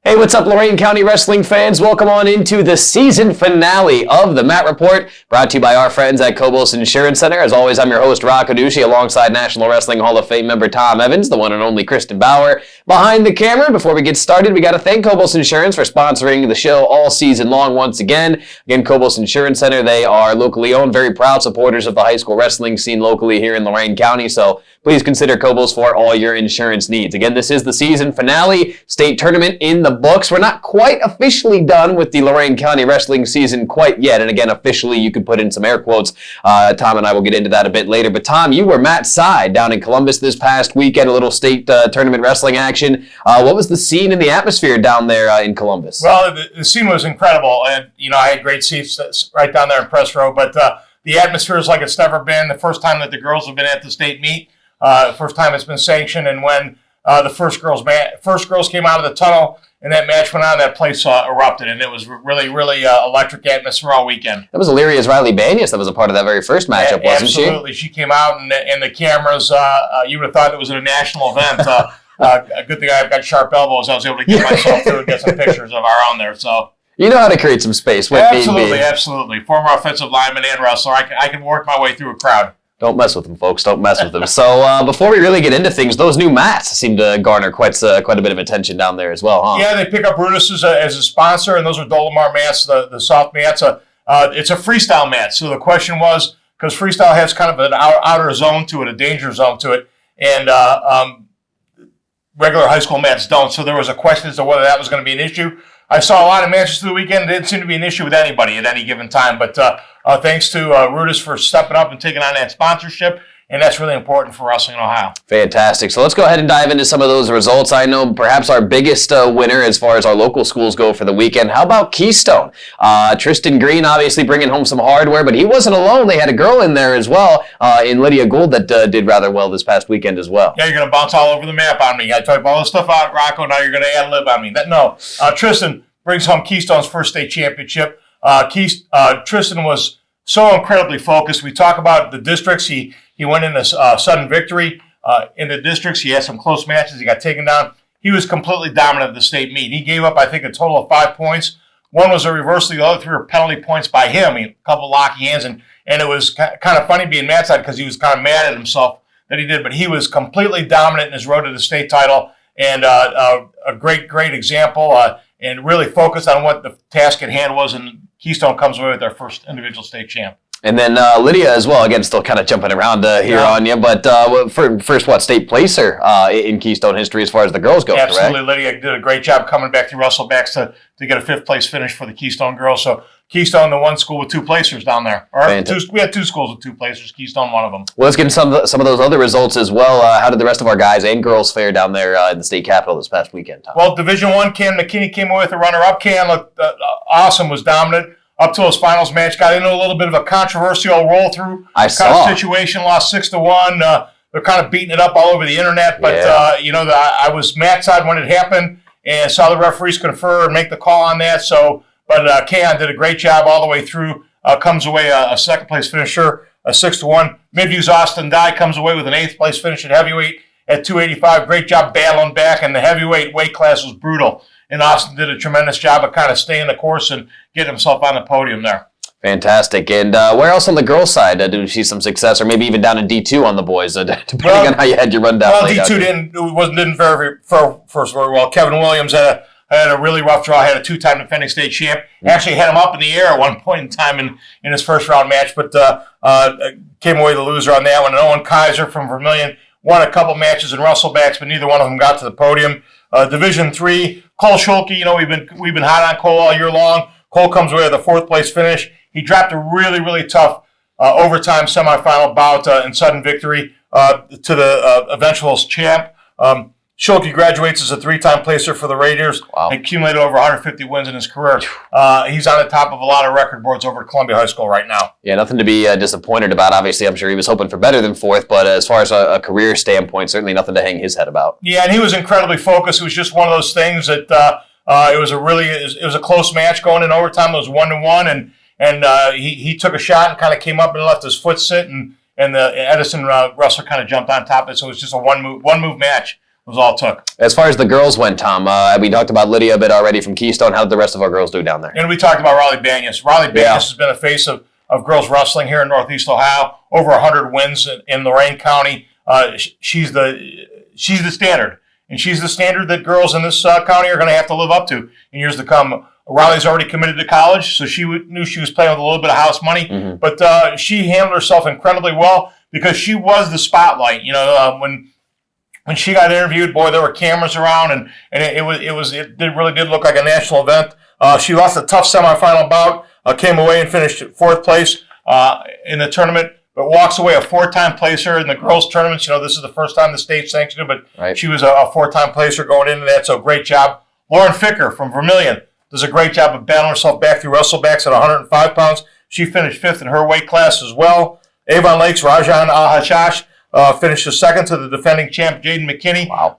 Hey, what's up, Lorain County wrestling fans? Welcome on into the season finale of the Matt Report, brought to you by our friends at Cobos Insurance Center. As always, I'm your host, Rocco Ducci, alongside National Wrestling Hall of Fame member Tom Evans, the one and only Kristen Bauer behind the camera. Before we get started, we got to thank Cobos Insurance for sponsoring the show all season long once again. Again, Cobos Insurance Center, they are locally owned, very proud supporters of the high school wrestling scene locally here in Lorain County, so please consider Cobos for all your insurance needs. Again, this is the season finale, state tournament in the books. We're not quite officially done with the Lorain County wrestling season quite yet, and again, officially, you could put in some air quotes. Tom and I will get into that a bit later, but Tom, you were Matt's side down in Columbus this past weekend, a little state tournament wrestling action. What was the scene and the atmosphere down there in Columbus? Well, the scene was incredible, and I had great seats right down there in press row, but the atmosphere is like it's never been. The first time that the girls have been at the state meet, first time it's been sanctioned, and when the first girls came out of the tunnel and that match went on, that place erupted, and it was really electric atmosphere all weekend. That was Illyria's Riley Banyas that was a part of that very first matchup, wasn't she? Absolutely. She came out, and the cameras, you would have thought it was a national event. A good thing I've got sharp elbows. I was able to get myself through and get some pictures of our own there. So you know how to create some space. Absolutely. Former offensive lineman and wrestler. I can work my way through a crowd. Don't mess with them, folks. Don't mess with them. So before we really get into things, those new mats seem to garner quite a bit of attention down there as well, huh? Yeah, they pick up Brutus as a sponsor, and those are Dolomar mats, the soft mats. It's a freestyle mat. So the question was, because freestyle has kind of an outer zone to it, a danger zone to it, and regular high school mats don't. So there was a question as to whether that was going to be an issue. I saw a lot of matches through the weekend. It didn't seem to be an issue with anybody at any given time. But thanks to Rudis for stepping up and taking on that sponsorship. And that's really important for Wrestling in Ohio. Fantastic. So let's go ahead and dive into some of those results. I know perhaps our biggest winner as far as our local schools go for the weekend. How about Keystone? Tristan Green obviously bringing home some hardware, but he wasn't alone. They had a girl in there as well, in Lydia Gould, that did rather well this past weekend as well. Yeah, you're going to bounce all over the map on me. I talked all this stuff out, Rocco. Now you're going to ad lib on me. Tristan brings home Keystone's first state championship. Tristan was so incredibly focused. We talk about the districts. He went in a sudden victory in the districts. He had some close matches. He got taken down. He was completely dominant at the state meet. He gave up, I think, a total of 5 points. One was a reversal. The other 3 were penalty points by him. A couple locky hands. And it was kind of funny being Matt's side because he was kind of mad at himself that he did. But he was completely dominant in his road to the state title. And a great example and really focused on what the task at hand was. And Keystone comes away with their first individual state champ. And then Lydia as well, again, still kind of jumping around here on you, but first, state placer in Keystone history as far as the girls go, Absolutely. Correct? Lydia did a great job coming back through Russellbacks to get a 5th place finish for the Keystone girls. So Keystone, the one school with 2 placers down there. We had 2 schools with 2 placers, Keystone one of them. Well, let's get into some of those other results as well. How did the rest of our guys and girls fare down there in the state capitol this past weekend, Tom? Well, Division I, Cam McKinney came away with a runner-up. Cam looked awesome, was dominant. Up to his finals match, got into a little bit of a controversial roll-through situation, lost 6-1. They're kind of beating it up all over the internet, but I was Matt's side when it happened and saw the referees confer and make the call on that. But Kaon did a great job all the way through. Comes away a 2nd place finisher, a 6-1. Midview's Austin Dye comes away with an 8th place finish at heavyweight at 285. Great job battling back, and the heavyweight weight class was brutal. And Austin did a tremendous job of kind of staying the course and getting himself on the podium there. Fantastic. And where else on the girls' side did you see some success, or maybe even down in D2 on the boys, depending on how you had your rundown? Well, D2 didn't very well. Kevin Williams had a really rough draw. Had a 2-time defending state champ. Actually had him up in the air at one point in time in his first round match, but came away the loser on that one. And Owen Kaiser from Vermilion won a couple matches in Russellbacks, but neither one of them got to the podium. Division III, Cole Schulke, we've been hot on Cole all year long. Cole comes away with a 4th place finish. He dropped a really tough overtime semifinal bout in sudden victory to the eventual champ. Schulke graduates as a 3-time placer for the Raiders and accumulated over 150 wins in his career. He's on the top of a lot of record boards over at Columbia High School right now. Yeah, nothing to be disappointed about. Obviously, I'm sure he was hoping for better than 4th, but as far as a career standpoint, certainly nothing to hang his head about. Yeah, and he was incredibly focused. It was just one of those things that it was a close match going in overtime. It was 1-1, and he took a shot and kind of came up and left his foot sit, and the Edison wrestler kind of jumped on top of it. So it was just a one move match. was all it took. As far as the girls went, Tom, we talked about Lydia a bit already from Keystone. How did the rest of our girls do down there? And we talked about Riley Banyas. Riley Banyas has been a face of girls wrestling here in Northeast Ohio. Over 100 wins in Lorain County. She's the standard. And she's the standard that girls in this county are going to have to live up to in years to come. Riley's already committed to college, so she knew she was playing with a little bit of house money. Mm-hmm. But she handled herself incredibly well because she was the spotlight. You know, when she got interviewed, boy, there were cameras around, and it really did look like a national event. She lost a tough semifinal bout, came away and finished 4th place in the tournament. But walks away a 4-time placer in the girls' tournaments. You know, this is the first time the state sanctioned it, but She was a 4-time placer going into that, so great job. Lauren Ficker from Vermilion does a great job of battling herself back through wrestlebacks at 105 pounds. She finished 5th in her weight class as well. Avon Lake's Rajan Ahashash finished 2nd to the defending champ, Jaden McKinney. Wow.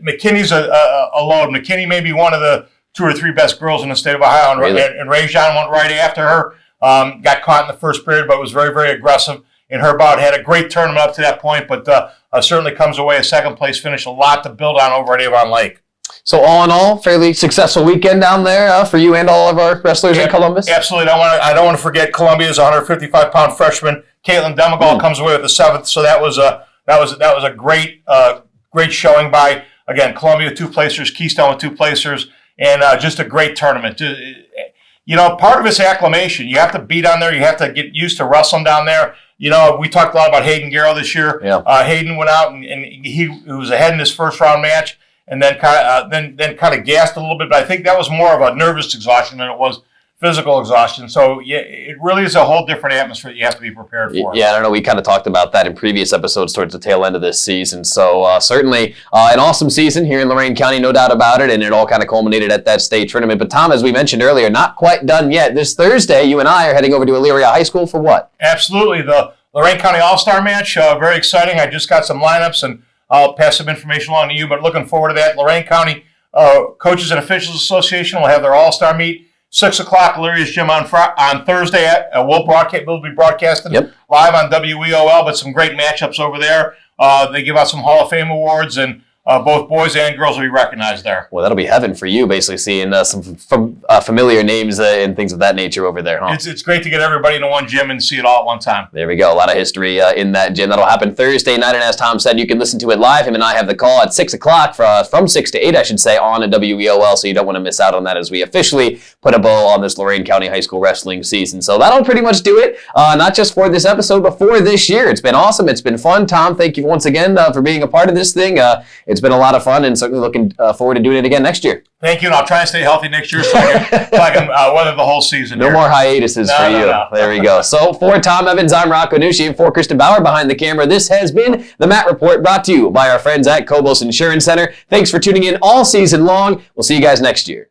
McKinney's a load. McKinney may be one of the 2 or 3 best girls in the state of Ohio, and Rajan went right after her. Got caught in the first period, but was very, very aggressive in her bout. Had a great tournament up to that point, but certainly comes away a 2nd place finish. A lot to build on over at Avon Lake. So all in all, fairly successful weekend down there for you and all of our wrestlers in Columbus? Absolutely. I don't want to forget Columbia's 155-pound freshman, Caitlin Demagal, comes away with the 7th. So that was a great showing by, again, Columbia 2 placers, Keystone with 2 placers, and just a great tournament. You know, part of it's acclimation. You have to be down there. You have to get used to wrestling down there. You know, we talked a lot about Hayden Garrow this year. Yeah. Hayden went out and he was ahead in his first round match, and then kind of gassed a little bit. But I think that was more of a nervous exhaustion than it was physical exhaustion. So yeah, it really is a whole different atmosphere that you have to be prepared for. Yeah, I don't know. We kind of talked about that in previous episodes towards the tail end of this season. So certainly an awesome season here in Lorain County, no doubt about it. And it all kind of culminated at that state tournament. But Tom, as we mentioned earlier, not quite done yet. This Thursday, you and I are heading over to Elyria High School for what? Absolutely. The Lorain County All-Star match. Very exciting. I just got some lineups and I'll pass some information along to you. But looking forward to that. Lorain County Coaches and Officials Association will have their All-Star meet. 6 o'clock, Illyria's Gym on Thursday. We'll be broadcasting live on WEOL, but some great matchups over there. They give out some Hall of Fame awards, and both boys and girls will be recognized there. Well, that'll be heaven for you, basically seeing some familiar names and things of that nature over there, huh? It's great to get everybody into one gym and see it all at one time. There we go. A lot of history in that gym. That'll happen Thursday night, and as Tom said, you can listen to it live. Him and I have the call at 6 o'clock from 6 to 8, I should say, on a WEOL, so you don't want to miss out on that as we officially put a bow on this Lorain County High School wrestling season. So that'll pretty much do it, not just for this episode, but for this year. It's been awesome. It's been fun. Tom, thank you once again for being a part of this thing. It's been a lot of fun, and certainly looking forward to doing it again next year. Thank you, and I'll try and stay healthy next year so I can weather the whole season. No more hiatuses for you. No. There we go. So for Tom Evans, I'm Rocco Nucci, and for Kristen Bauer behind the camera, this has been the Matt Report, brought to you by our friends at Cobos Insurance Center. Thanks for tuning in all season long. We'll see you guys next year.